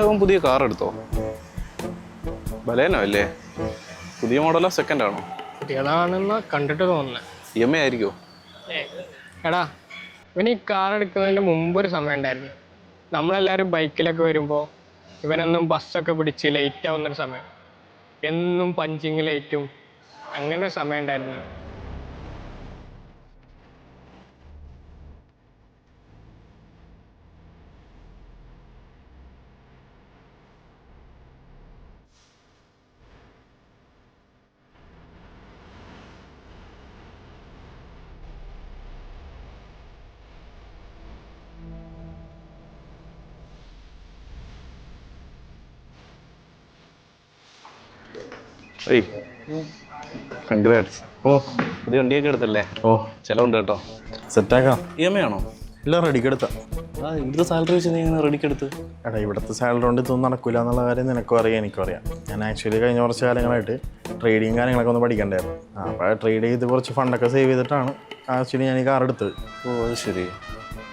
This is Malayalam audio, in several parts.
അവൻ പുതിയ കാർ എടുത്തോ? ബലേനോ അല്ലേ? പുതിയ മോഡലോ സെക്കൻഡ് ആണോ? പുതിയതാണെന്ന് കണ്ടിട്ട് തോന്നുന്നത്. EMI ആയിരിക്കോ? എടാ, ഇവൻ ഈ കാർ എടുക്കുന്നതിന് മുമ്പൊരു സമയം ഉണ്ടായിരുന്നു. നമ്മളെല്ലാവരും ബൈക്കിലൊക്കെ വരുമ്പോൾ ഇവനൊന്നും ബസ്സൊക്കെ പിടിച്ച് ലേറ്റ് ആവുന്നൊരു സമയം, എന്നും പഞ്ചിങ് ലേറ്റും, അങ്ങനെ ഒരു സമയം ഉണ്ടായിരുന്നു. ഏയ്, കൺഗ്രാറ്റ്സ്. പുതിയ വണ്ടിയൊക്കെ എടുത്തല്ലേ? ചിലവുണ്ട് കേട്ടോ. സെറ്റാക്കാം. EMI ആണോ? ഇല്ല, റെഡിക്ക് എടുത്ത. ഇവിടുത്തെ സാലറി വെച്ച് നീ ഇങ്ങനെ റെഡിക്ക് എടുത്ത്? എടാ, ഇവിടുത്തെ സാലറി കൊണ്ട് ഇതൊന്നും നടക്കില്ല എന്നുള്ള കാര്യം നിനക്കും അറിയാം, എനിക്കും അറിയാം. ഞാൻ ആക്ച്വലി കഴിഞ്ഞ കുറച്ച് കാലങ്ങളായിട്ട് ട്രേഡിങ് കാര്യങ്ങളൊക്കെ ഒന്ന് പഠിക്കണ്ടായിരുന്നു. അപ്പോൾ ട്രേഡ് ചെയ്ത് കുറച്ച് ഫണ്ടൊക്കെ സേവ് ചെയ്തിട്ടാണ് ആക്ച്വലി ഞാൻ ഈ കാർ എടുത്തത്. അത് ശരി.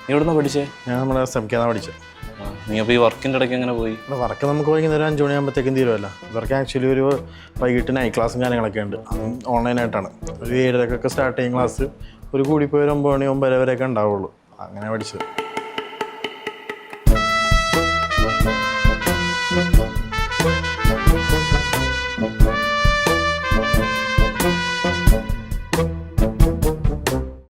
നീ എവിടുന്നാ പഠിച്ചേ? ഞാൻ നമ്മുടെ SMK പഠിച്ചത്. നീ അപ്പോൾ ഈ വർക്കിൻ്റെ ഇടയ്ക്ക് എങ്ങനെ പോയി? വർക്ക് നമുക്ക് വൈകുന്നേരം 5 മണിയാകുമ്പോഴത്തേക്കും തീരുമല്ലോ. ഇവർക്ക് ആക്ച്വലി ഒരു വൈകിട്ട് നൈറ്റ് ക്ലാസ്സും കാര്യങ്ങളൊക്കെ ഉണ്ട്. അതും ഓൺലൈനായിട്ടാണ്. ഒരു 7:30 സ്റ്റാർട്ട് ചെയ്യും ക്ലാസ്. ഒരു കൂടിപ്പോയി 9 മണി 9:30 വരെയൊക്കെ ഉണ്ടാവുള്ളൂ. അങ്ങനെ പഠിച്ചത്.